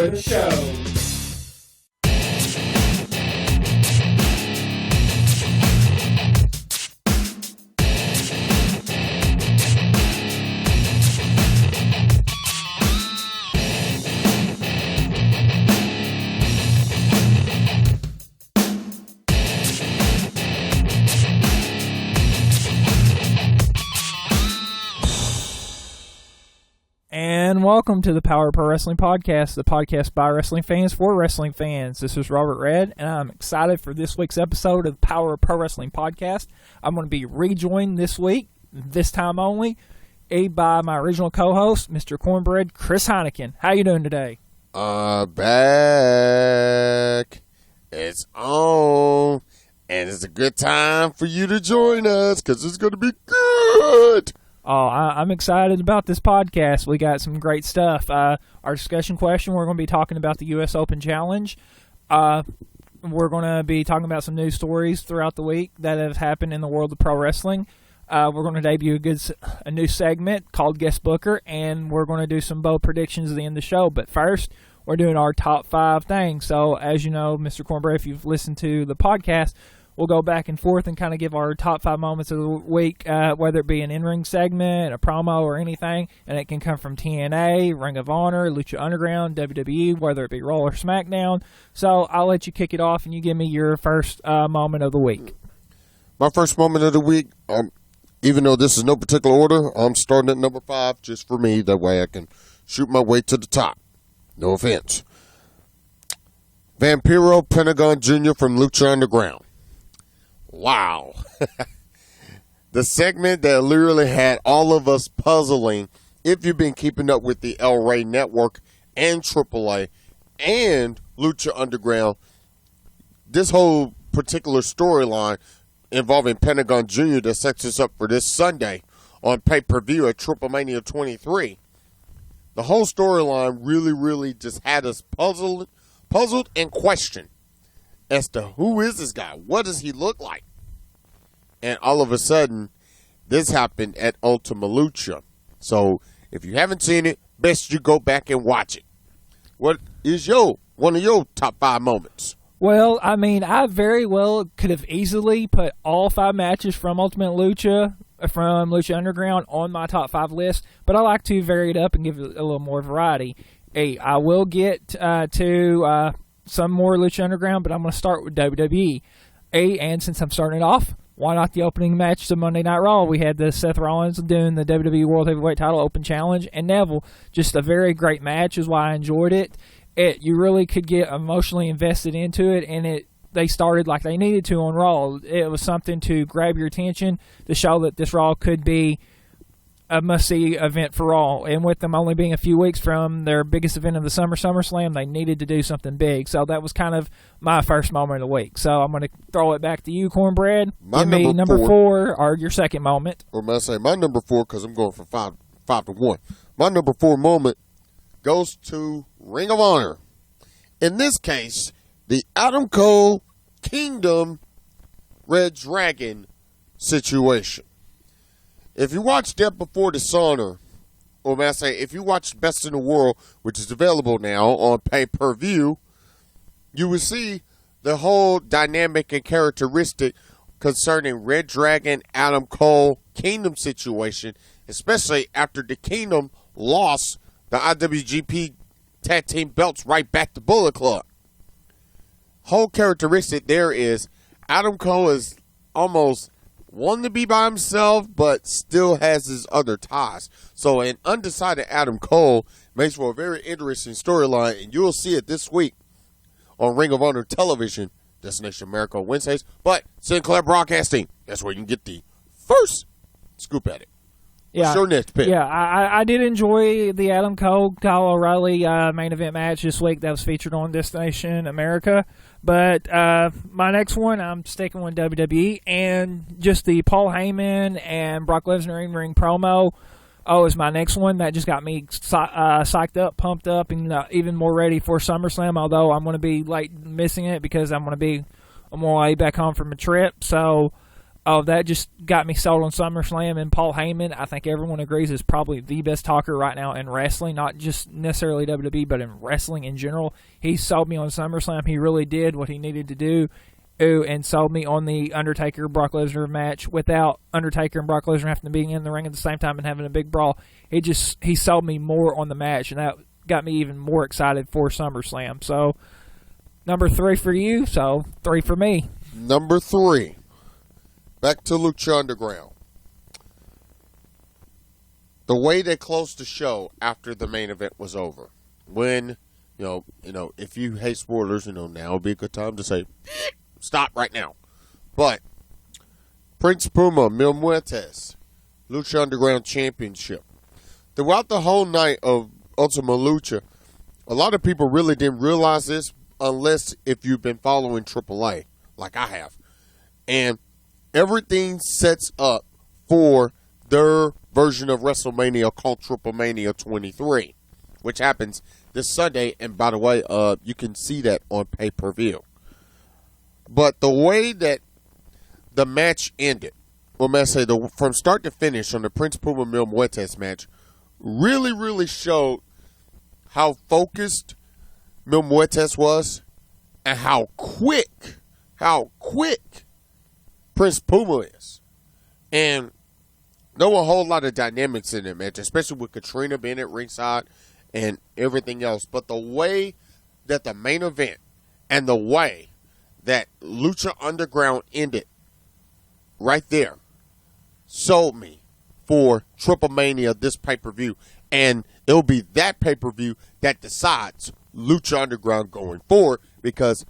Enjoy the show. And welcome to the Power Pro Wrestling Podcast, the podcast by wrestling fans for wrestling fans. This is Robert Red, and I'm excited for this week's episode of the Power Pro Wrestling Podcast. I'm going to be rejoined this week, this time only, by my original co-host, Mr. Cornbread, Chris Heineken. How you doing today? Back. It's on. And it's a good time for you to join us, because it's going to be good. Oh, I'm excited about this podcast. We got some great stuff. Our discussion question, we're going to be talking about the U.S. Open Challenge. We're going to be talking about some news stories throughout the week that have happened in the world of pro wrestling. We're going to debut a new segment called Guest Booker, and we're going to do some bold predictions at the end of the show. But first, we're doing our top 5 things. So, as you know, Mr. Cornbread, if you've listened to the podcast, we'll go back and forth and kind of give our top 5 moments of the week, whether it be an in-ring segment, a promo, or anything. And it can come from TNA, Ring of Honor, Lucha Underground, WWE, whether it be Raw or SmackDown. So I'll let you kick it off and you give me your first moment of the week. My first moment of the week, even though this is no particular order, I'm starting at number 5 just for me. That way I can shoot my way to the top. No offense. Vampiro Pentagon Jr. from Lucha Underground. Wow. The segment that literally had all of us puzzling, if you've been keeping up with the El Rey Network and AAA and Lucha Underground, this whole particular storyline involving Pentagon Jr. that sets us up for this Sunday on pay-per-view at Triple Mania 23. The whole storyline really just had us puzzled and questioned as to who is this guy? What does he look like? And all of a sudden, this happened at Ultima Lucha. So, if you haven't seen it, best you go back and watch it. What is one of your top 5 moments? Well, I mean, I very well could have easily put all 5 matches from Ultimate Lucha, from Lucha Underground, on my top 5 list, but I like to vary it up and give it a little more variety. I will get to some more Lucha Underground, but I'm going to start with WWE. And since I'm starting it off, why not the opening match to Monday Night Raw? We had the Seth Rollins doing the WWE World Heavyweight Title Open Challenge, and Neville. Just a very great match is why I enjoyed it. You really could get emotionally invested into it, and they started like they needed to on Raw. It was something to grab your attention to show that this Raw could be a must-see event for Raw. And with them only being a few weeks from their biggest event of the summer, SummerSlam, they needed to do something big. So that was kind of my first moment of the week. So I'm going to throw it back to you, Cornbread. Give me number 4 or your second moment. Or am I saying my number 4 because I'm going from 5 to 1. My number 4 moment goes to Ring of Honor. In this case, the Adam Cole Kingdom Red Dragon situation. If you watch Death Before Dishonor, or may I say, if you watch Best in the World, which is available now on pay-per-view, you will see the whole dynamic and characteristic concerning Red Dragon, Adam Cole, Kingdom situation, especially after the Kingdom lost the IWGP Tag Team belts right back to Bullet Club. Whole characteristic there is Adam Cole is almost wanting to be by himself, but still has his other ties. So an undecided Adam Cole makes for a very interesting storyline, and you'll see it this week on Ring of Honor Television, Destination America on Wednesdays. But Sinclair Broadcasting, that's where you can get the first scoop at it. Yeah, what's your next pick? Yeah, I did enjoy the Adam Cole, Kyle O'Reilly main event match this week that was featured on Destination America. But my next one, I'm sticking with WWE, and just the Paul Heyman and Brock Lesnar in-ring promo is my next one. That just got me psyched up, pumped up, and even more ready for SummerSlam, although I'm going to be late missing it because I'm going to be on my way back home from a trip. So that just got me sold on SummerSlam. And Paul Heyman, I think everyone agrees, is probably the best talker right now in wrestling, not just necessarily WWE, but in wrestling in general. He sold me on SummerSlam. He really did what he needed to do. And sold me on the Undertaker-Brock Lesnar match without Undertaker and Brock Lesnar having to be in the ring at the same time and having a big brawl. He sold me more on the match, and that got me even more excited for SummerSlam. So, number 3 for you, so 3 for me. Number 3, back to Lucha Underground. The way they closed the show after the main event was over. When, you know, if you hate spoilers, now would be a good time to say, stop right now. But Prince Puma, Mil Muertes, Lucha Underground Championship. Throughout the whole night of Ultima Lucha, a lot of people really didn't realize this unless if you've been following AAA, like I have. And everything sets up for their version of WrestleMania called Triple Mania 23, which happens this Sunday. And by the way, you can see that on pay-per-view. But the way that the match ended, from start to finish on the Prince Puma Mil Muertes match, really, really showed how focused Mil Muertes was and how quick Prince Puma is. And there were a whole lot of dynamics in that match, especially with Katrina being at ringside and everything else. But the way that the main event and the way that Lucha Underground ended right there sold me for Triple Mania, this pay-per-view. And it'll be that pay-per-view that decides Lucha Underground going forward, because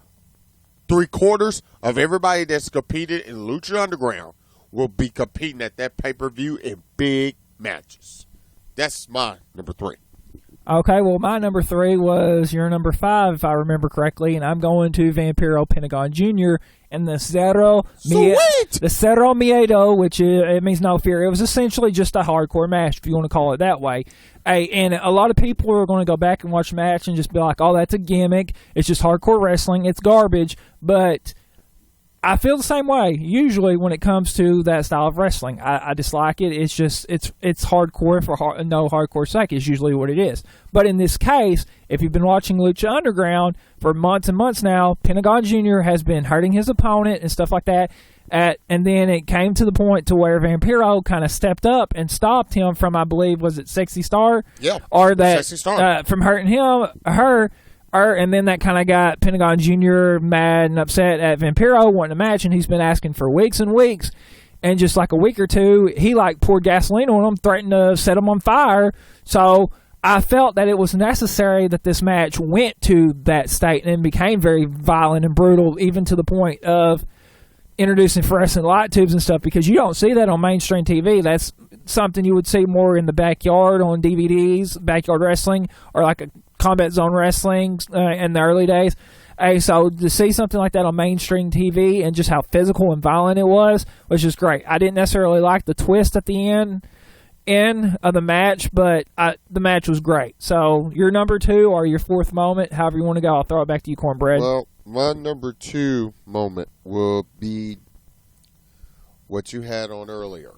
3/4 of everybody that's competed in Lucha Underground will be competing at that pay-per-view in big matches. That's my number 3. Okay, well, my number 3 was your number 5, if I remember correctly, and I'm going to Vampiro Pentagon Jr. and the Cerro Miedo, which it means no fear. It was essentially just a hardcore match, if you want to call it that way. And a lot of people are going to go back and watch the match and just be like, oh, that's a gimmick. It's just hardcore wrestling. It's garbage. But I feel the same way, usually, when it comes to that style of wrestling. I dislike it. It's just, it's hardcore for no hardcore sake is usually what it is. But in this case, if you've been watching Lucha Underground for months and months now, Pentagon Jr. has been hurting his opponent and stuff like that. And then it came to the point to where Vampiro kind of stepped up and stopped him from, I believe, was it Sexy Star? Yeah, or that, Sexy Star. From hurting her. And then that kind of got Pentagon Jr. mad and upset at Vampiro wanting a match, and he's been asking for weeks and weeks. And just like a week or two, he poured gasoline on him, threatened to set him on fire. So I felt that it was necessary that this match went to that state and became very violent and brutal, even to the point of introducing fluorescent light tubes and stuff, because you don't see that on mainstream TV. That's something you would see more in the backyard on DVDs, backyard wrestling, or like a Combat Zone Wrestling in the early days. So to see something like that on mainstream TV and just how physical and violent it was just great. I didn't necessarily like the twist at the end of the match, but the match was great. So your number 2 or your 4th moment, however you want to go, I'll throw it back to you, Cornbread. Well, my number 2 moment will be what you had on earlier,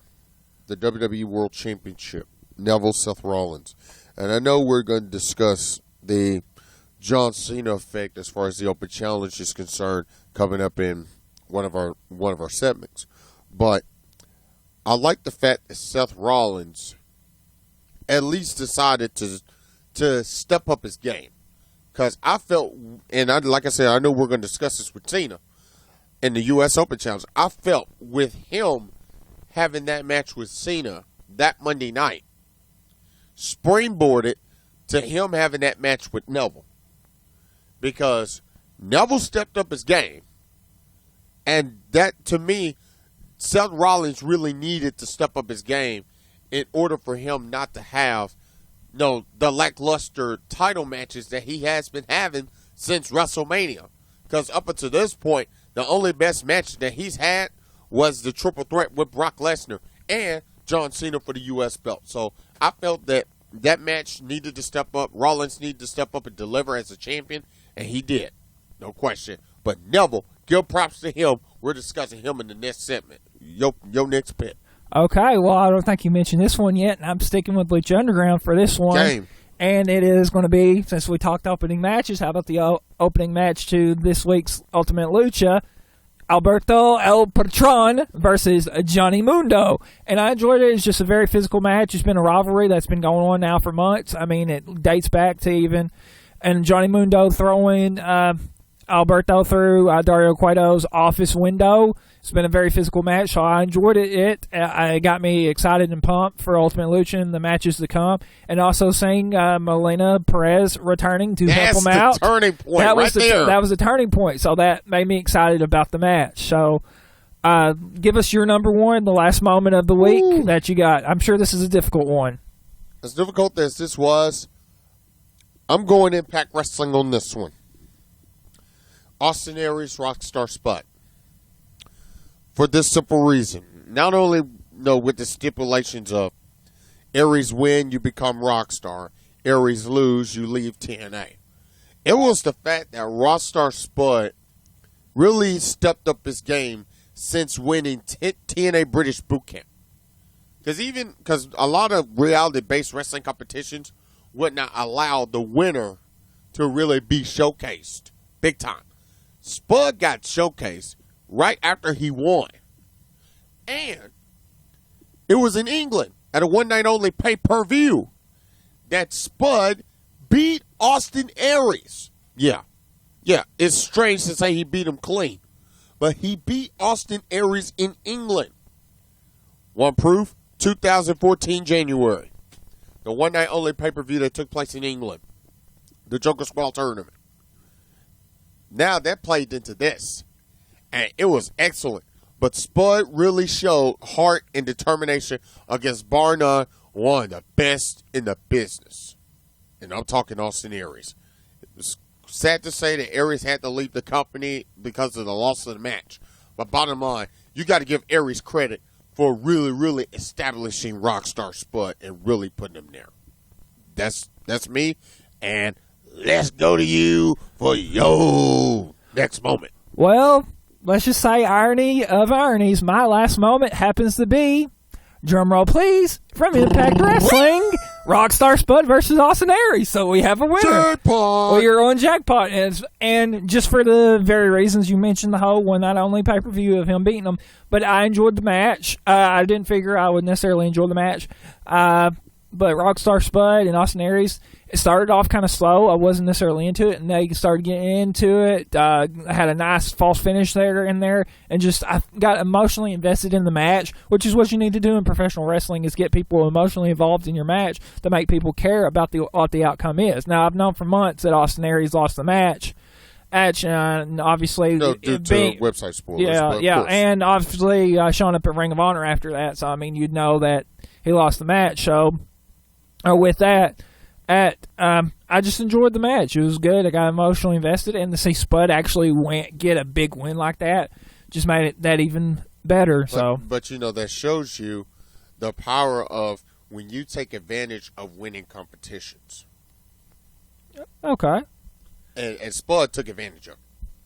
the WWE World Championship, Neville, Seth Rollins. And I know we're going to discuss the John Cena effect as far as the Open Challenge is concerned coming up in one of our segments. But I like the fact that Seth Rollins at least decided to step up his game. Because I felt, and like I said, I know we're going to discuss this with Cena in the U.S. Open Challenge. I felt with him having that match with Cena that Monday night, springboarded to him having that match with Neville. Because Neville stepped up his game. And that, to me, Seth Rollins really needed to step up his game in order for him not to have the lackluster title matches that he has been having since WrestleMania. Because up until this point, the only best match that he's had was the triple threat with Brock Lesnar and John Cena for the U.S. belt. So I felt that match needed to step up. Rollins needed to step up and deliver as a champion, and he did. No question. But Neville, give props to him. We're discussing him in the next segment. your next pick. Okay, well, I don't think you mentioned this one yet, and I'm sticking with Lucha Underground for this one. Game. And it is going to be, since we talked opening matches, how about the opening match to this week's Ultimate Lucha? Alberto El Patron versus Johnny Mundo. And I enjoyed it. It's just a very physical match. It's been a rivalry that's been going on now for months. I mean, it dates back to even, and Johnny Mundo throwing Alberto through Dario Cueto's office window. It's been a very physical match, so I enjoyed it. It got me excited and pumped for Ultimate Lucha and the matches to come. And also seeing Melina Perez returning to help them out. That's the turning point there. That was the turning point, so that made me excited about the match. So give us your number one, the last moment of the week that you got. I'm sure this is a difficult one. As difficult as this was, I'm going Impact Wrestling on this one. Austin Aries, Rockstar Spud. For this simple reason. Not only with the stipulations of Aries win, you become Rockstar. Aries lose, you leave TNA. It was the fact that Rockstar Spud really stepped up his game since winning TNA British Boot Camp. Because a lot of reality-based wrestling competitions would not allow the winner to really be showcased big time. Spud got showcased right after he won. And it was in England at a one-night-only pay-per-view that Spud beat Austin Aries. Yeah, it's strange to say he beat him clean. But he beat Austin Aries in England. One proof, 2014 January. The one-night-only pay-per-view that took place in England. The Joker Squall tournament. Now that played into this, and it was excellent. But Spud really showed heart and determination against bar none, one of the best in the business. And I'm talking Austin Aries. It was sad to say that Aries had to leave the company because of the loss of the match. But bottom line, you got to give Aries credit for really, really establishing Rockstar Spud and really putting him there. That's me, and let's go to you for your next moment. Well, let's just say irony of ironies. My last moment happens to be, drumroll please, from Impact Wrestling, Rockstar Spud versus Austin Aries. So we have a winner. Jackpot! We are on jackpot. And just for the very reasons you mentioned, the whole one not only pay-per-view of him beating them, but I enjoyed the match. I didn't figure I would necessarily enjoy the match. But Rockstar Spud and Austin Aries, it started off kind of slow. I wasn't necessarily into it, and they started getting into it. I had a nice false finish there, and I got emotionally invested in the match, which is what you need to do in professional wrestling, is get people emotionally involved in your match to make people care about what the outcome is. Now, I've known for months that Austin Aries lost the match. And obviously, due to website spoilers. Yeah, and obviously showing up at Ring of Honor after that. So I mean, you'd know that he lost the match. So with that, I just enjoyed the match. It was good. I got emotionally invested, and to see Spud actually get a big win like that just made it that even better. But that shows you the power of when you take advantage of winning competitions. Okay. And Spud took advantage of it.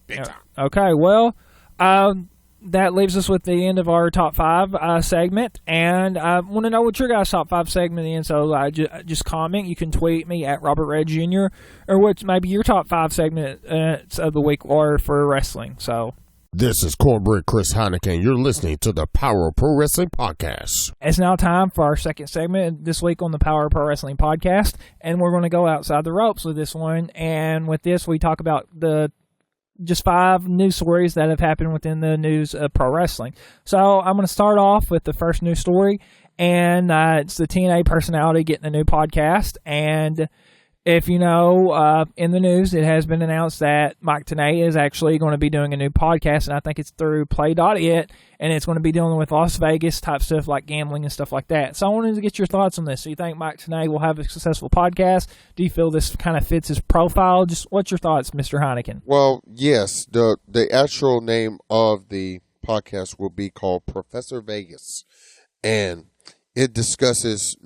Big time. Okay, well, that leaves us with the end of our top five segment. And I want to know what your guys' top five segment is. So just comment. You can tweet me at Robert Red Jr. or what maybe your top five segment of the week are for wrestling. So this is Cornbread Chris Heineken. You're listening to the Power of Pro Wrestling Podcast. It's now time for our second segment this week on the Power of Pro Wrestling Podcast, and we're going to go outside the ropes with this one. And with this, we talk about just 5 news stories that have happened within the news of pro wrestling. So I'm going to start off with the first news story, and it's the TNA personality getting a new podcast. And if you know, in the news, it has been announced that Mike Tenay is actually going to be doing a new podcast, and I think it's through Play.it, and it's going to be dealing with Las Vegas type stuff like gambling and stuff like that. So I wanted to get your thoughts on this. Do you think Mike Tenay will have a successful podcast? Do you feel this kind of fits his profile? Just what's your thoughts, Mr. Heineken? Well, yes. The actual name of the podcast will be called Professor Vegas, and it discusses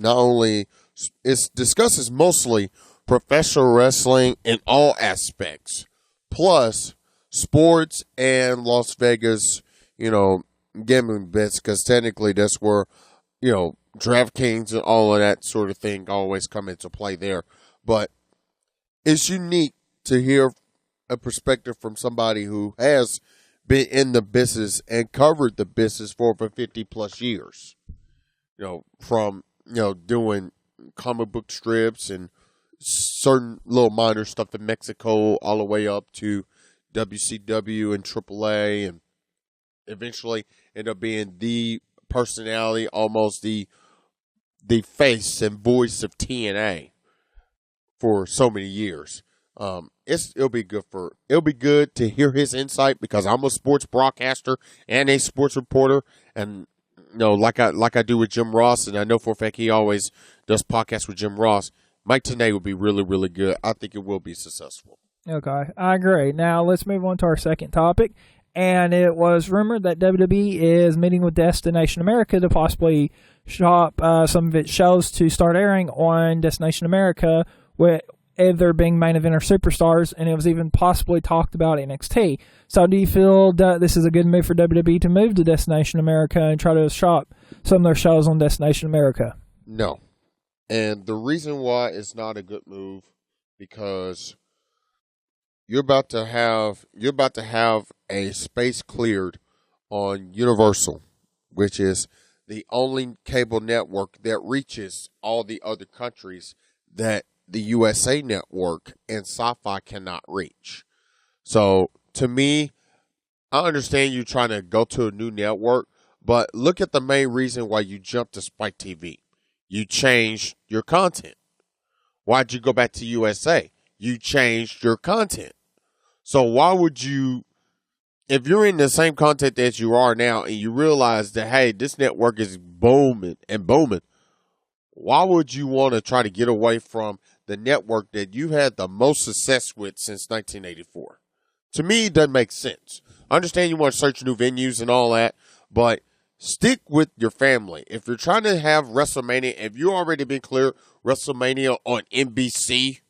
mostly professional wrestling in all aspects, plus sports and Las Vegas, gambling bets because technically that's where, DraftKings and all of that sort of thing always come into play there. But it's unique to hear a perspective from somebody who has been in the business and covered the business for over 50 plus years. From, doing comic book strips and certain little minor stuff in Mexico all the way up to WCW and AAA, and eventually end up being the personality, almost the face and voice of TNA for so many years. It'll be good to hear his insight because I'm a sports broadcaster and a sports reporter, and like I do with Jim Ross, and I know for a fact he always does podcasts with Jim Ross. Mike Tenay will be really, really good. I think it will be successful. Okay, I agree. Now let's move on to our second topic. And it was rumored that WWE is meeting with Destination America to possibly shop some of its shows to start airing on Destination America, with either being main event or superstars, and it was even possibly talked about NXT. So do you feel that this is a good move for WWE to move to Destination America and try to shop some of their shows on Destination America? No. And the reason why it's not a good move, because you're about to have a space cleared on Universal, which is the only cable network that reaches all the other countries that the USA Network and Sci-Fi cannot reach. So to me, I understand you trying to go to a new network, but look at the main reason why you jumped to Spike TV. You changed your content. Why'd you go back to USA? You changed your content. So why would you, if you're in the same content that you are now and you realize that, hey, this network is booming and booming, why would you want to try to get away from the network that you had the most success with since 1984? To me, it doesn't make sense. I understand you want to search new venues and all that, but stick with your family. If you're trying to have WrestleMania, if you already been clear WrestleMania on NBC,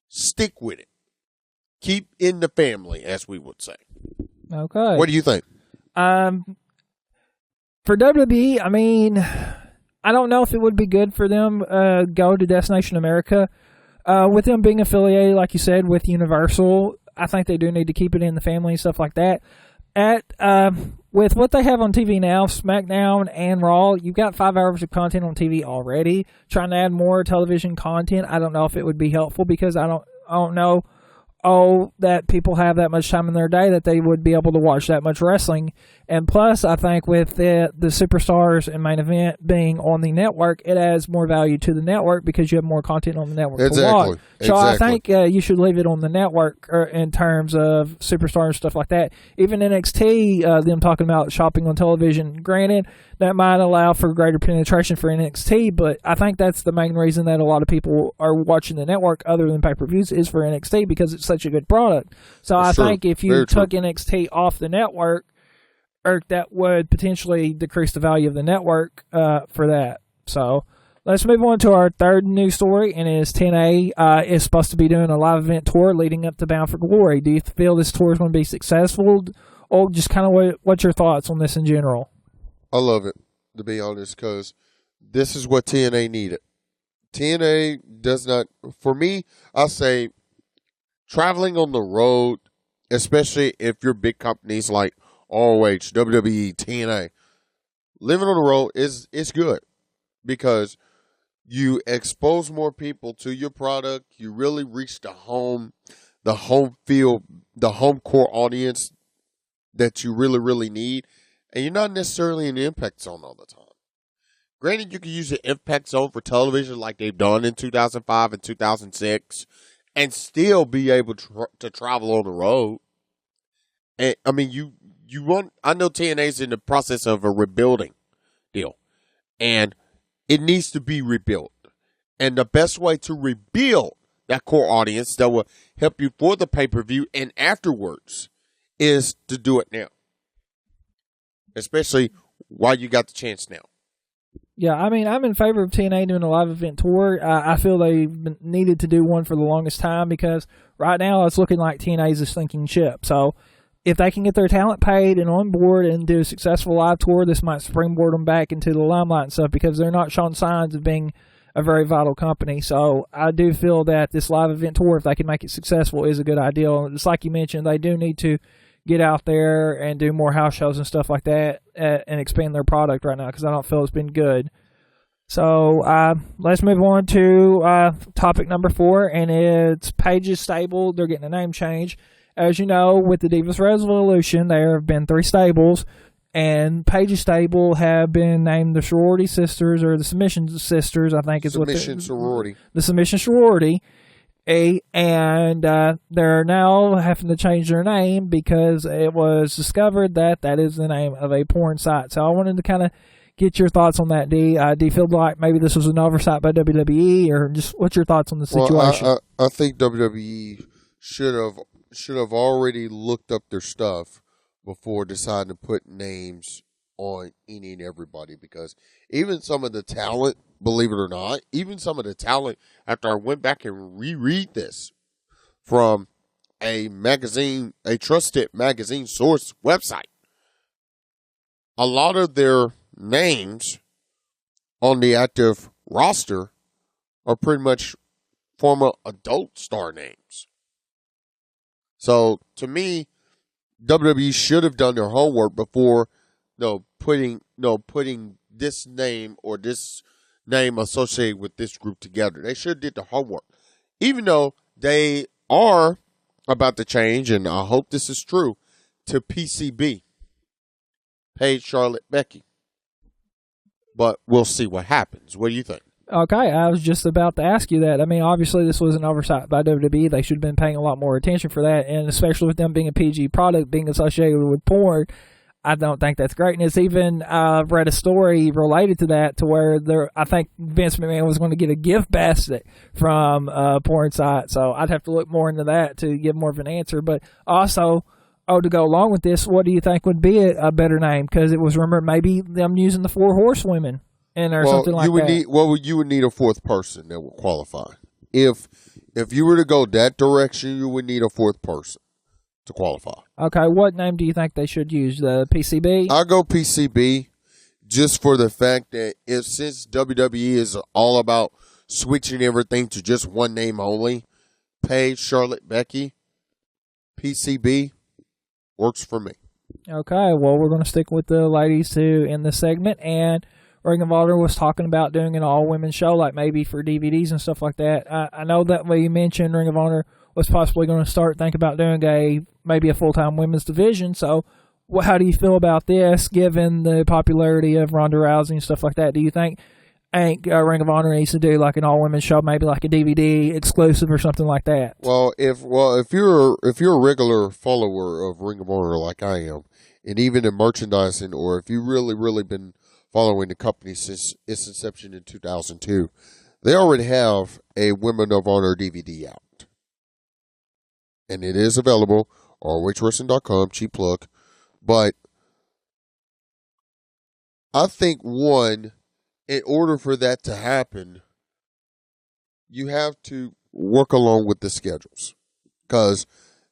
stick with it. Keep in the family, as we would say. Okay. What do you think? For WWE, I mean, I don't know if it would be good for them go to Destination America. With them being affiliated, like you said, with Universal, I think they do need to keep it in the family and stuff like that. With what they have on TV now, SmackDown and Raw, you've got 5 hours of content on TV already. Trying to add more television content, I don't know if it would be helpful because I don't know that people have that much time in their day that they would be able to watch that much wrestling. And plus, I think with the superstars and main event being on the network, it adds more value to the network because you have more content on the network to watch. So I think you should leave it on the network in terms of superstars and stuff like that. Even NXT, them talking about shopping on television, granted, that might allow for greater penetration for NXT, but I think that's the main reason that a lot of people are watching the network other than pay-per-views is for NXT because it's such a good product. So I think if you took NXT off the network, that would potentially decrease the value of the network for that. So let's move on to our third news story, and it is TNA is supposed to be doing a live event tour leading up to Bound for Glory. Do you feel this tour is going to be successful, or just kind of what's your thoughts on this in general? I love it, to be honest, because this is what TNA needed. TNA does not, for me, I say traveling on the road, especially if you're big companies like ROH, WWE, TNA, living on the road is good because you expose more people to your product. You really reach the home field, the home core audience that you really, really need. And you're not necessarily in the Impact Zone all the time. Granted, you can use the Impact Zone for television like they've done in 2005 and 2006 and still be able to travel on the road. And I mean, I know TNA's in the process of a rebuilding deal, and it needs to be rebuilt. And the best way to rebuild that core audience that will help you for the pay-per-view and afterwards is to do it now. Especially while you got the chance now. Yeah, I mean, I'm in favor of TNA doing a live event tour. I feel they needed to do one for the longest time because right now it's looking like TNA is a sinking ship. So if they can get their talent paid and on board and do a successful live tour, this might springboard them back into the limelight and stuff because they're not showing signs of being a very vital company. So I do feel that this live event tour, if they can make it successful, is a good idea. Just like you mentioned, they do need to get out there and do more house shows and stuff like that and expand their product right now because I don't feel it's been good. So let's move on to topic number 4, and it's Paige's Stable. They're getting a name change. As you know, with the Divas Revolution, there have been 3 stables, and Paige's Stable have been named the Sorority Sisters, or the Submission Sisters, I think is Submission Sorority. The Submission Sorority. And they're now having to change their name because it was discovered that that is the name of a porn site. So I wanted to kind of get your thoughts on that, D. Do you feel like maybe this was an oversight by WWE, or just what's your thoughts on the situation? Well, I think WWE should have already looked up their stuff before deciding to put names on any and everybody, because even some of the talent, believe it or not, even some of the talent, after I went back and reread this from a magazine, a trusted magazine source website, a lot of their names on the active roster are pretty much former adult star names. So to me, WWE should have done their homework before putting this name or this name associated with this group together. They should have did the homework. Even though they are about to change, and I hope this is true, to PCB. Paige, Charlotte, Becky. But we'll see what happens. What do you think? Okay, I was just about to ask you that. I mean, obviously this was an oversight by WWE. They should have been paying a lot more attention for that, and especially with them being a PG product, being associated with porn, I don't think that's great. And it's even, I've read a story related to that to where I think Vince McMahon was going to get a gift basket from a porn site. So I'd have to look more into that to give more of an answer. But also, to go along with this, what do you think would be a better name? Because it was rumored maybe them using the 4 horsewomen or something like that. You would need a 4th person that would qualify. If you were to go that direction, you would need a 4th person to qualify. Okay, what name do you think they should use? The PCB? I'll go PCB just for the fact that since WWE is all about switching everything to just one name only, Paige, Charlotte, Becky, PCB works for me. Okay, well, we're going to stick with the ladies too in this segment, and Ring of Honor was talking about doing an all-women show, like maybe for DVDs and stuff like that. I know that way you mentioned Ring of Honor was possibly going to start thinking about doing maybe a full-time women's division. So how do you feel about this, given the popularity of Ronda Rousey and stuff like that? Do you think Ring of Honor needs to do like an all-women show, maybe like a DVD exclusive or something like that? Well, if you're a regular follower of Ring of Honor like I am, and even in merchandising, or if you've really been following the company since its inception in 2002, they already have a Women of Honor DVD out. And it is available on RohWrestling.com, cheap plug. But I think, one, in order for that to happen, you have to work along with the schedules. Because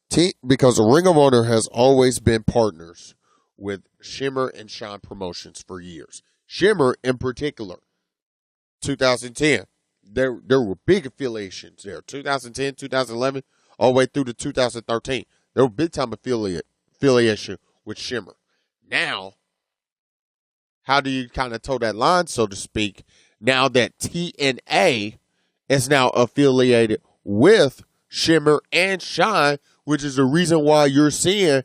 the Ring of Honor has always been partners with Shimmer and Shine Promotions for years. Shimmer, in particular, 2010, there were big affiliations there. 2010, 2011, all the way through to 2013. There were big-time affiliation with Shimmer. Now, how do you kind of toe that line, so to speak, now that TNA is now affiliated with Shimmer and Shine, which is the reason why you're seeing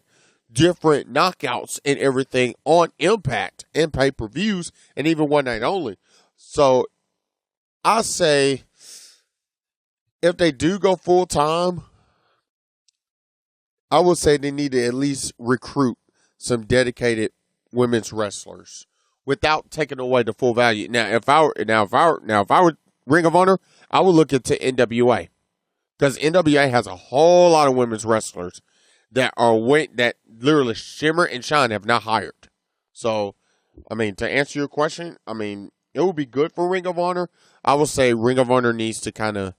different knockouts and everything on Impact and pay-per-views and even one night only. So I say if they do go full-time, I would say they need to at least recruit some dedicated women's wrestlers without taking away the full value. Now, if I were Ring of Honor, I would look into NWA, because NWA has a whole lot of women's wrestlers that literally Shimmer and Shine have not hired. So, I mean, to answer your question, I mean, it would be good for Ring of Honor. I would say Ring of Honor needs to kind of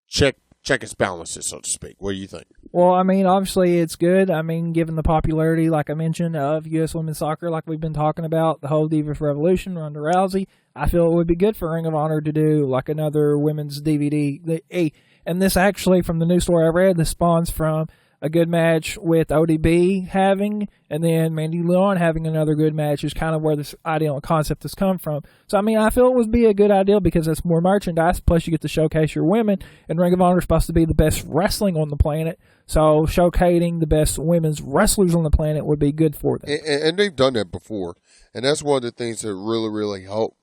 check check its balances, so to speak. What do you think? Well, I mean, obviously it's good. I mean, given the popularity, like I mentioned, of U.S. women's soccer, like we've been talking about, the whole Divas Revolution, Ronda Rousey, I feel it would be good for Ring of Honor to do like another women's DVD. And this actually, from the news story I read, this spawns from a good match with ODB having, and then Mandy Leon having another good match is kind of where this idea and concept has come from. So, I mean, I feel it would be a good idea because it's more merchandise, plus you get to showcase your women, and Ring of Honor is supposed to be the best wrestling on the planet, so showcasing the best women's wrestlers on the planet would be good for them. And they've done that before, and that's one of the things that really, really help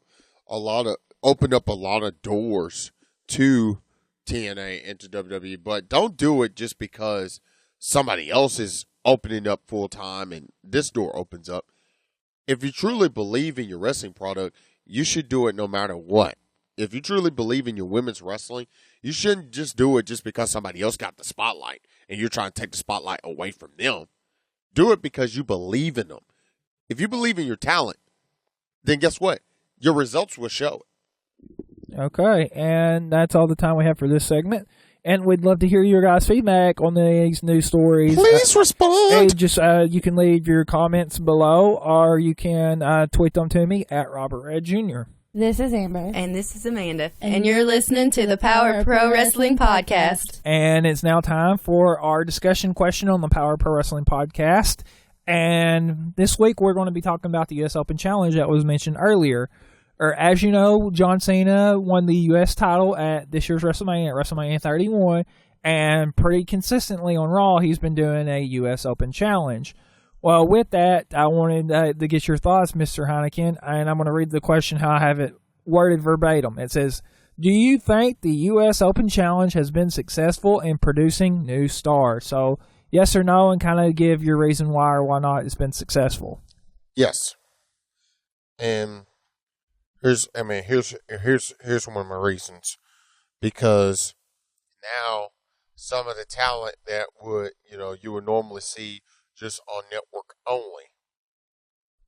open up a lot of doors to TNA and to WWE, but don't do it just because somebody else is opening up full time and this door opens up. If you truly believe in your wrestling product, you should do it no matter what. If you truly believe in your women's wrestling, you shouldn't just do it just because somebody else got the spotlight and you're trying to take the spotlight away from them. Do it because you believe in them. If you believe in your talent, then guess what? Your results will show it. Okay, and that's all the time we have for this segment. And we'd love to hear your guys' feedback on these news stories. Please respond. Hey, just you can leave your comments below, or you can tweet them to me at Robert Red Jr. This is Amber. And this is Amanda. And you're listening to the Power Pro Wrestling Podcast. And it's now time for our discussion question on the Power Pro Wrestling Podcast. And this week we're going to be talking about the U.S. Open Challenge that was mentioned earlier. As you know, John Cena won the U.S. title at this year's WrestleMania, at WrestleMania 31, and pretty consistently on Raw, he's been doing a U.S. Open Challenge. Well, with that, I wanted to get your thoughts, Mr. Heineken, and I'm going to read the question how I have it worded verbatim. It says, do you think the U.S. Open Challenge has been successful in producing new stars? So, yes or no, and kind of give your reason why or why not it's been successful. Yes. And here's one of my reasons, because now some of the talent that you would normally see just on network only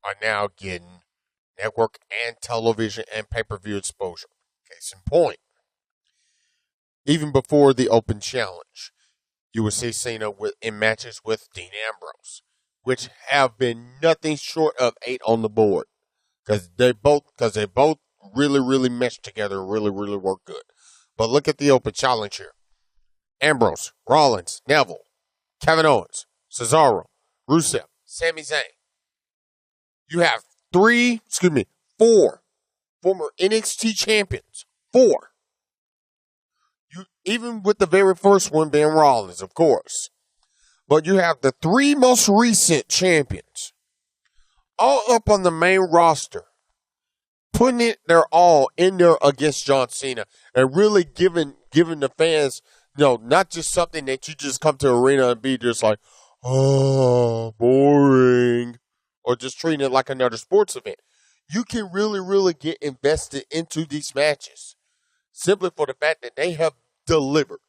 are now getting network and television and pay-per-view exposure. Case in point, even before the Open Challenge, you would see Cena in matches with Dean Ambrose, which have been nothing short of 8 on the board. Because they both really, really mesh together, really, really work good. But look at the Open Challenge here. Ambrose, Rollins, Neville, Kevin Owens, Cesaro, Rusev, Sami Zayn. You have 4 former NXT champions. 4. Even with the very first one being Rollins, of course. But you have the 3 most recent champions all up on the main roster, putting it their all in there against John Cena, and really giving the fans, not just something that you just come to the arena and be just like, oh, boring, or just treating it like another sports event. You can really, really get invested into these matches simply for the fact that they have delivered.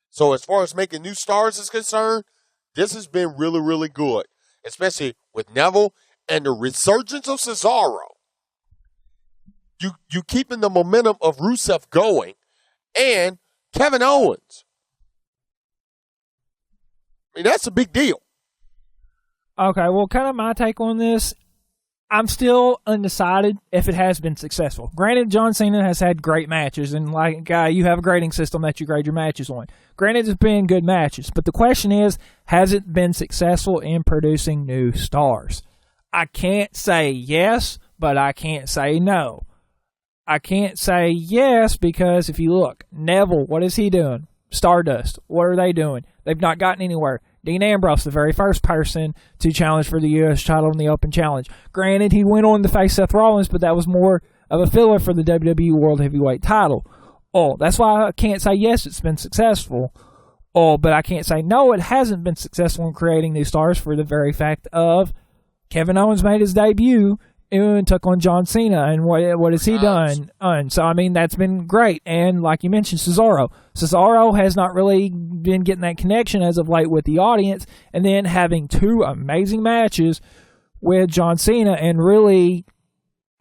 So as far as making new stars is concerned, this has been really, really good, especially with Neville and the resurgence of Cesaro. You keeping the momentum of Rusev going, and Kevin Owens. I mean, that's a big deal. Okay, well, kind of my take on this, I'm still undecided if it has been successful. Granted, John Cena has had great matches, and you have a grading system that you grade your matches on. Granted, it's been good matches, but the question is, has it been successful in producing new stars? I can't say yes, but I can't say no. I can't say yes because if you look, Neville, what is he doing? Stardust, what are they doing? They've not gotten anywhere. Dean Ambrose, the very first person to challenge for the U.S. title in the Open Challenge. Granted, he went on to face Seth Rollins, but that was more of a filler for the WWE World Heavyweight title. That's why I can't say yes, it's been successful. But I can't say no, it hasn't been successful in creating new stars for the very fact of Kevin Owens made his debut and took on John Cena, and what has he done? So, I mean, that's been great. And like you mentioned, Cesaro. Cesaro has not really been getting that connection as of late with the audience, and then having 2 amazing matches with John Cena, and really,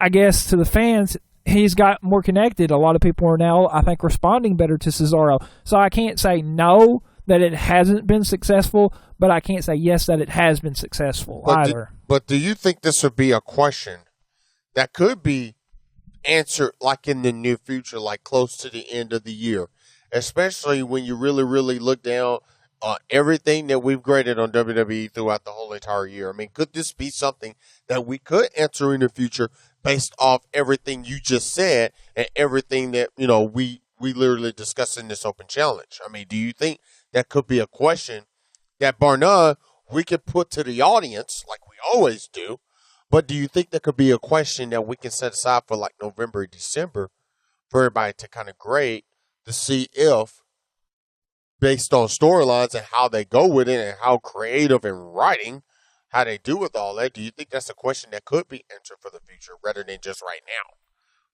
I guess, to the fans, he's got more connected. A lot of people are now, I think, responding better to Cesaro. So I can't say no that it hasn't been successful, but I can't say yes that it has been successful either. But do you think this would be a question that could be answered like in the near future, like close to the end of the year, especially when you really, really look down on everything that we've graded on WWE throughout the whole entire year? I mean, could this be something that we could answer in the future based off everything you just said and everything that, we literally discussed in this open challenge? I mean, do you think that could be a question that bar none we could put to the audience like we always do? But do you think there could be a question that we can set aside for like November or December for everybody to kind of grade to see if, based on storylines and how they go with it and how creative and writing, how they do with all that, do you think that's a question that could be answered for the future rather than just right now?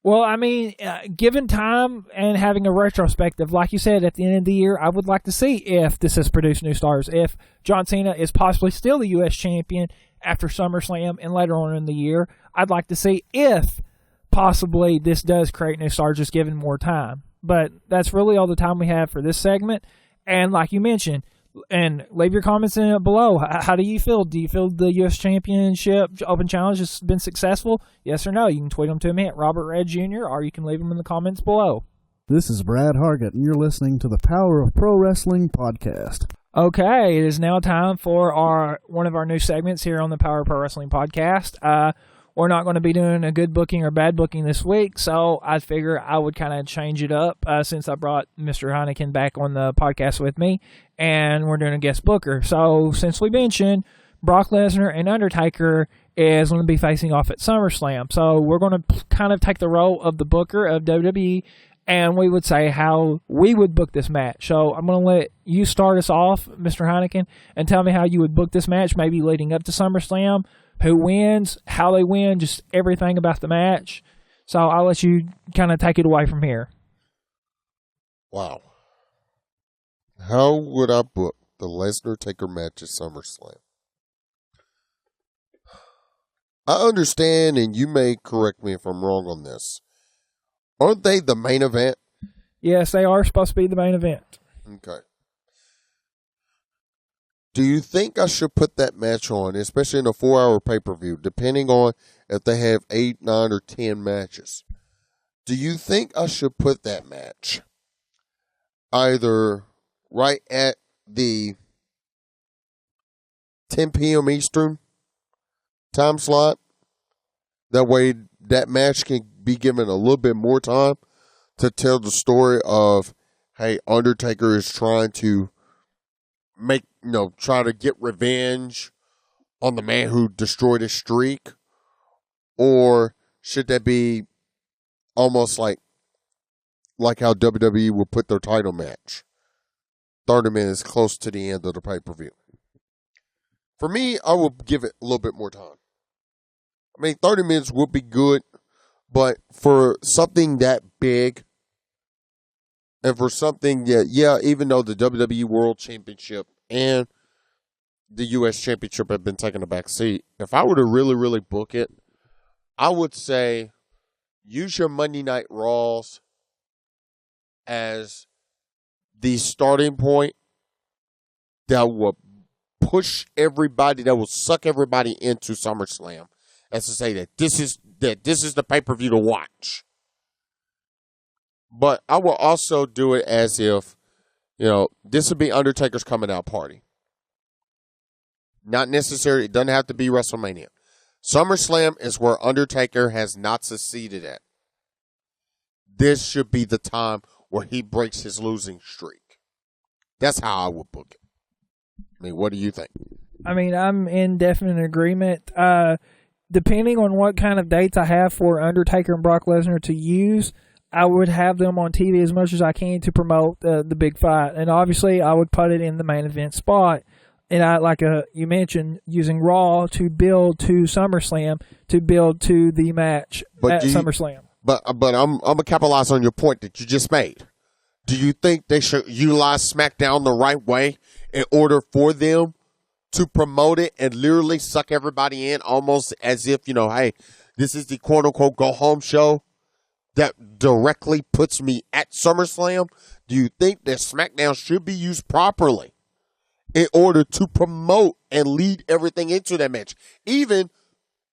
Well, I mean, given time and having a retrospective, like you said, at the end of the year, I would like to see if this has produced new stars, if John Cena is possibly still the U.S. champion after SummerSlam and later on in the year. I'd like to see if possibly this does create new stars just given more time. But that's really all the time we have for this segment. And like you mentioned, and leave your comments in it below. How do you feel? Do you feel the U.S. Championship Open Challenge has been successful? Yes or no? You can tweet them to me at Robert Red Jr., or you can leave them in the comments below. This is Brad Hargett, and you're listening to the Power of Pro Wrestling podcast. Okay, it is now time for one of our new segments here on the Power of Pro Wrestling podcast. We're not going to be doing a good booking or bad booking this week, so I figure I would kind of change it up since I brought Mr. Heineken back on the podcast with me, and we're doing a guest booker. So since we mentioned Brock Lesnar and Undertaker is going to be facing off at SummerSlam, so we're going to kind of take the role of the booker of WWE, and we would say how we would book this match. So I'm going to let you start us off, Mr. Heineken, and tell me how you would book this match, maybe leading up to SummerSlam, who wins, how they win, just everything about the match. So I'll let you kind of take it away from here. Wow. How would I book the Lesnar-Taker match at SummerSlam? I understand, and you may correct me if I'm wrong on this. Aren't they the main event? Yes, they are supposed to be the main event. Okay. Do you think I should put that match on, especially in a 4-hour pay-per-view, depending on if they have 8, 9, or 10 matches? Do you think I should put that match either right at the 10 p.m. Eastern time slot? That way that match can be given a little bit more time to tell the story of, hey, Undertaker is trying to try to get revenge on the man who destroyed his streak? Or should that be almost like how WWE would put their title match 30 minutes close to the end of the pay-per-view? For me, I would give it a little bit more time. I mean, 30 minutes would be good, but for something that big, and for something that, even though the WWE World Championship and the U.S. Championship have been taking a back seat, if I were to really, really book it, I would say use your Monday Night Raws as the starting point that will push everybody, that will suck everybody into SummerSlam, as to say that this is the pay-per-view to watch. But I will also do it as if, this would be Undertaker's coming out party. Not necessarily, it doesn't have to be WrestleMania. SummerSlam is where Undertaker has not succeeded at. This should be the time where he breaks his losing streak. That's how I would book it. I mean, what do you think? I mean, I'm in definite agreement. Depending on what kind of dates I have for Undertaker and Brock Lesnar to use, I would have them on TV as much as I can to promote the big fight. And obviously, I would put it in the main event spot. And you mentioned, using Raw to build to SummerSlam, to build to the match at SummerSlam. But I'm gonna capitalize on your point that you just made. Do you think they should utilize SmackDown the right way in order for them to promote it and literally suck everybody in, almost as if, hey, this is the quote unquote go home show? that directly puts me at SummerSlam, do you think that SmackDown should be used properly in order to promote and lead everything into that match? Even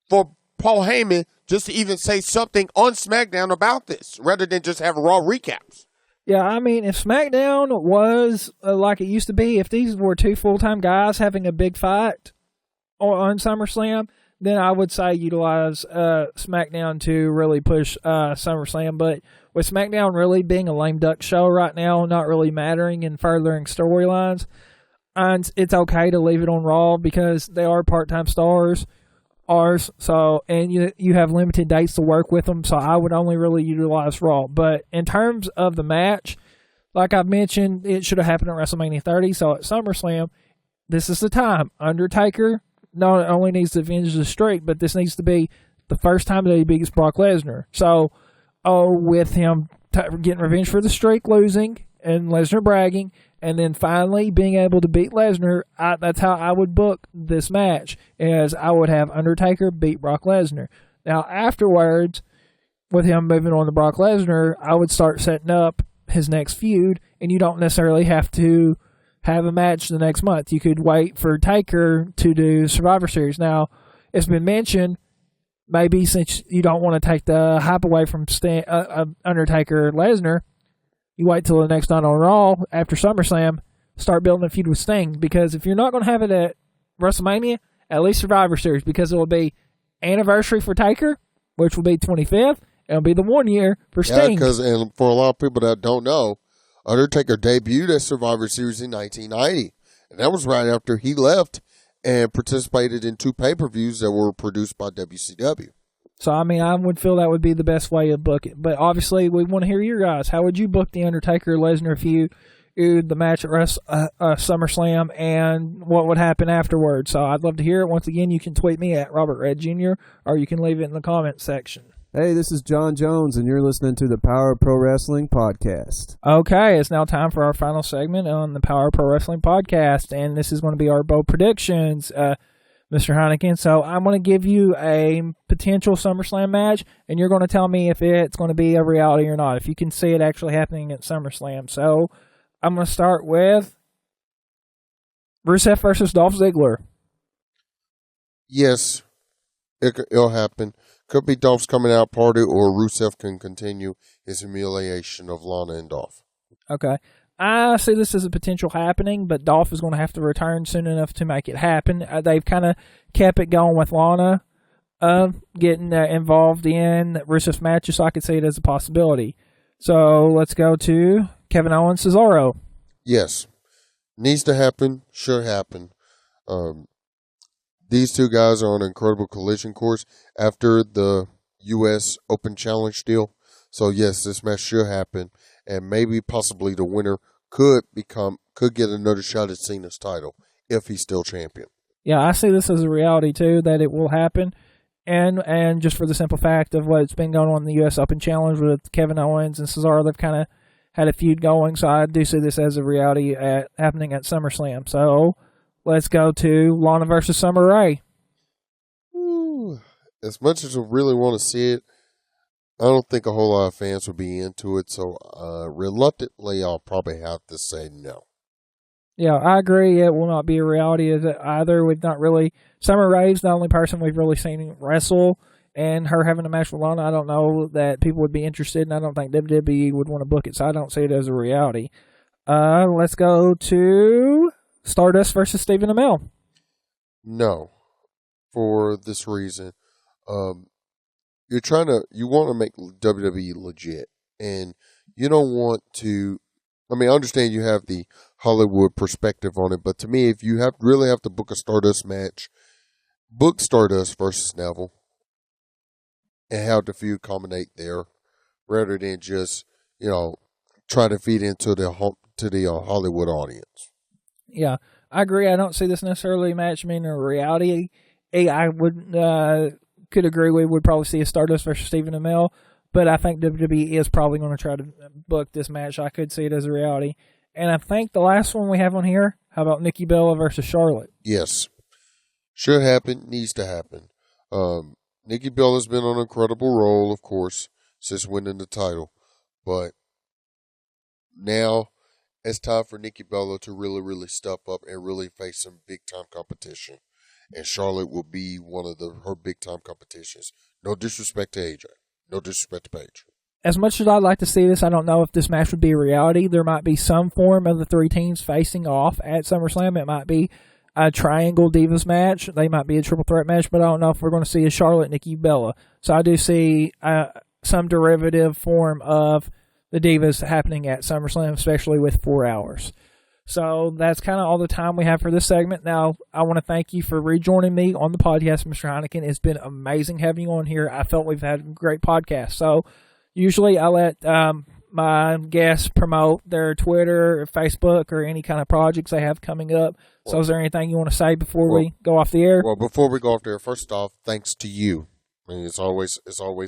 for Paul Heyman just to even say something on SmackDown about this rather than just have Raw recaps. Yeah, I mean, if SmackDown was like it used to be, if these were two full-time guys having a big fight on SummerSlam, then I would say utilize SmackDown to really push SummerSlam. But with SmackDown really being a lame duck show right now, not really mattering and furthering storylines, and it's okay to leave it on Raw because they are part-time stars. So and you have limited dates to work with them, so I would only really utilize Raw. But in terms of the match, like I've mentioned, it should have happened at WrestleMania 30. So at SummerSlam, this is the time. Undertaker not only needs to avenge the streak, but this needs to be the first time that he beats Brock Lesnar. So, with him getting revenge for the streak, losing, and Lesnar bragging, and then finally being able to beat Lesnar, that's how I would book this match, is I would have Undertaker beat Brock Lesnar. Now, afterwards, with him moving on to Brock Lesnar, I would start setting up his next feud, and you don't necessarily have to have a match the next month. You could wait for Taker to do Survivor Series. Now, it's been mentioned, maybe since you don't want to take the hype away from Undertaker Lesnar, you wait till the next night on Raw after SummerSlam, start building a feud with Sting. Because if you're not going to have it at WrestleMania, at least Survivor Series, because it will be anniversary for Taker, which will be 25th, and it'll be the 1 year for Sting. Yeah, because and for a lot of people that don't know, Undertaker debuted at Survivor Series in 1990, and that was right after he left and participated in 2 pay-per-views that were produced by WCW. So, I mean, I would feel that would be the best way to book it. But obviously, we want to hear your guys. How would you book the Undertaker-Lesnar feud, the match at SummerSlam, and what would happen afterwards? So I'd love to hear it. Once again, you can tweet me at Robert Red Jr., or you can leave it in the comments section. Hey, this is John Jones, and you're listening to the Power of Pro Wrestling podcast. Okay, it's now time for our final segment on the Power of Pro Wrestling podcast, and this is going to be our bold predictions, Mr. Heineken. So I'm going to give you a potential SummerSlam match, and you're going to tell me if it's going to be a reality or not, if you can see it actually happening at SummerSlam. So I'm going to start with Rusev versus Dolph Ziggler. Yes, it'll happen. Could be Dolph's coming out party, or Rusev can continue his humiliation of Lana and Dolph. Okay. I see this as a potential happening, but Dolph is going to have to return soon enough to make it happen. They've kind of kept it going with Lana getting involved in Rusev's matches, so I could see it as a possibility. So let's go to Kevin Owens, Cesaro. Yes. Needs to happen, should happen. These two guys are on an incredible collision course after the U.S. Open Challenge deal. So, yes, this match should happen. And maybe possibly the winner could get another shot at Cena's title if he's still champion. Yeah, I see this as a reality, too, that it will happen. And just for the simple fact of what's been going on in the U.S. Open Challenge with Kevin Owens and Cesaro, they've kind of had a feud going. So I do see this as a reality happening at SummerSlam. So let's go to Lana versus Summer Rae. As much as I really want to see it, I don't think a whole lot of fans will be into it. So reluctantly, I'll probably have to say no. Yeah, I agree. It will not be a reality either. We've not really... Summer Rae's the only person we've really seen wrestle, and her having a match with Lana, I don't know that people would be interested, and I don't think WWE would want to book it, so I don't see it as a reality. Let's go to Stardust versus Stephen Amell. No, for this reason. You want to make WWE legit, and you don't want to... I mean, I understand you have the Hollywood perspective on it, but to me, if you really have to book a Stardust match, book Stardust versus Neville and have the feud culminate there, rather than just try to feed into the Hollywood audience. Yeah, I agree. I don't see this necessarily match being a reality. I could agree we would probably see a Stardust versus Stephen Amell. But I think WWE is probably going to try to book this match. I could see it as a reality. And I think the last one we have on here, how about Nikki Bella versus Charlotte? Yes. Should happen, needs to happen. Nikki Bella's been on an incredible roll, of course, since winning the title. But now it's time for Nikki Bella to really, really step up and really face some big-time competition. And Charlotte will be one of her big-time competitions. No disrespect to AJ. No disrespect to Paige. As much as I'd like to see this, I don't know if this match would be a reality. There might be some form of the three teams facing off at SummerSlam. It might be a Triangle Divas match. They might be a triple threat match, but I don't know if we're going to see a Charlotte Nikki Bella. So I do see some derivative form of the Divas happening at SummerSlam, especially with 4 hours. So that's kind of all the time we have for this segment. Now, I want to thank you for rejoining me on the podcast, Mr. Heineken. It's been amazing having you on here. I felt we've had a great podcast. So usually I let my guests promote their Twitter or Facebook or any kind of projects they have coming up. So is there anything you want to say before we go off the air? Well, before we go off the air, first off, thanks to you. I mean, it's always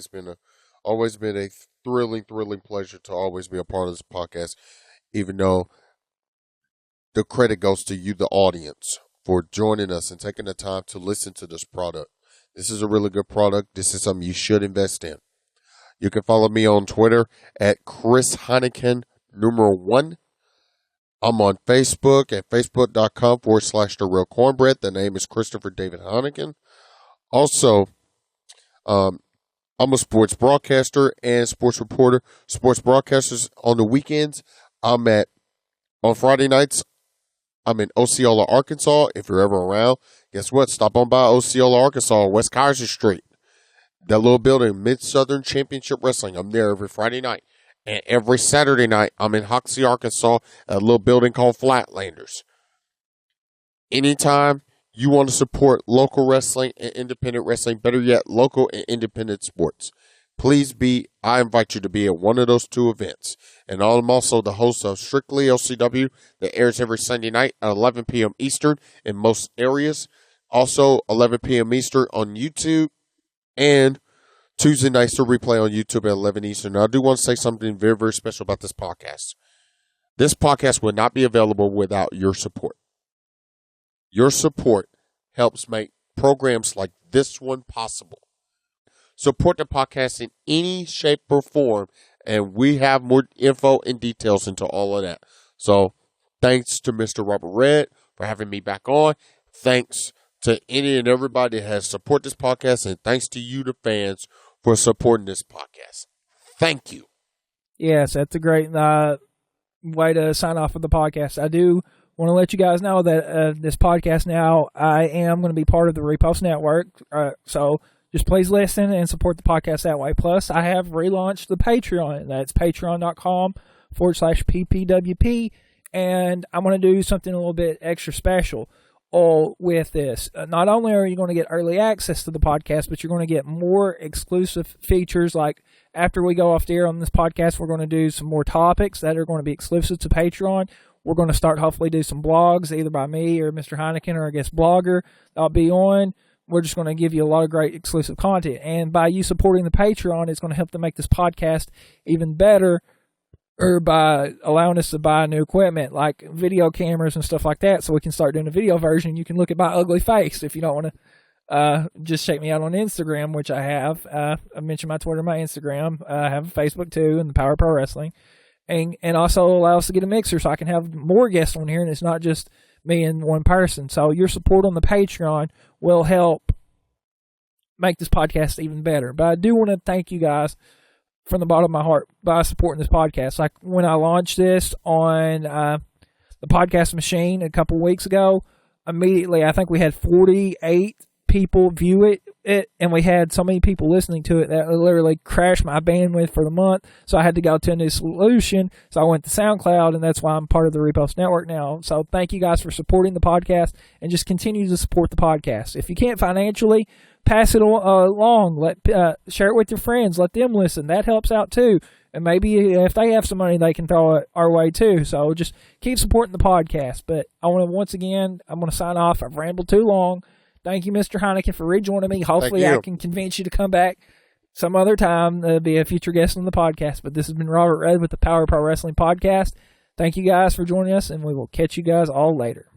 been a thrilling pleasure to always be a part of this podcast, even though the credit goes to you, the audience, for joining us and taking the time to listen to this product. This is a really good product. This is something you should invest in. You can follow me on Twitter at Chris Heineken #1. I'm on Facebook at facebook.com/The Real Cornbread. The name is Christopher David Heineken. Also, I'm a sports broadcaster and sports reporter. Sports broadcasters on the weekends. On Friday nights, I'm in Osceola, Arkansas. If you're ever around, guess what? Stop on by Osceola, Arkansas, West Kaiser Street. That little building, Mid-Southern Championship Wrestling. I'm there every Friday night. And every Saturday night, I'm in Hoxie, Arkansas, at a little building called Flatlanders. Anytime you want to support local wrestling and independent wrestling, better yet, local and independent sports, I invite you to be at one of those two events. And I'm also the host of Strictly LCW that airs every Sunday night at 11 p.m. Eastern in most areas. Also, 11 p.m. Eastern on YouTube. And Tuesday nights to replay on YouTube at 11 Eastern. Now, I do want to say something very, very special about this podcast. This podcast would not be available without your support. Your support helps make programs like this one possible. Support the podcast in any shape or form, and we have more info and details into all of that. So, thanks to Mr. Robert Red for having me back on. Thanks to any and everybody that has supported this podcast, and thanks to you, the fans, for supporting this podcast. Thank you. Yes, that's a great way to sign off of the podcast. I do want to let you guys know that this podcast now, I am going to be part of the Repost Network. So just please listen and support the podcast that way. Plus, I have relaunched the Patreon. That's patreon.com/PPWP. And I'm going to do something a little bit extra special with this. Not only are you going to get early access to the podcast, but you're going to get more exclusive features. Like after we go off the air on this podcast, we're going to do some more topics that are going to be exclusive to Patreon. We're going to start hopefully do some blogs, either by me or Mr. Heineken or a guest blogger I'll be on. We're just going to give you a lot of great exclusive content. And by you supporting the Patreon, it's going to help to make this podcast even better, or by allowing us to buy new equipment like video cameras and stuff like that, so we can start doing a video version. You can look at my ugly face if you don't want to just check me out on Instagram, which I have. I mentioned my Twitter, my Instagram. I have Facebook too, and the Power Pro Wrestling. And also allow us to get a mixer so I can have more guests on here, and it's not just me and one person. So your support on the Patreon will help make this podcast even better. But I do want to thank you guys from the bottom of my heart by supporting this podcast. Like when I launched this on the Podcast Machine a couple weeks ago, immediately I think we had 48 people view it, and we had so many people listening to it that it literally crashed my bandwidth for the month. So I had to go to a new solution. So I went to SoundCloud, and that's why I'm part of the Repost Network now. So thank you guys for supporting the podcast, and just continue to support the podcast. If you can't financially, pass it along. Share it with your friends. Let them listen. That helps out too. And maybe if they have some money, they can throw it our way too. So just keep supporting the podcast. But I want to, once again, I'm going to sign off. I've rambled too long. Thank you, Mr. Heineken, for rejoining me. Hopefully I can convince you to come back some other time to be a future guest on the podcast. But this has been Robert Red with the Power Pro Wrestling Podcast. Thank you guys for joining us, and we will catch you guys all later.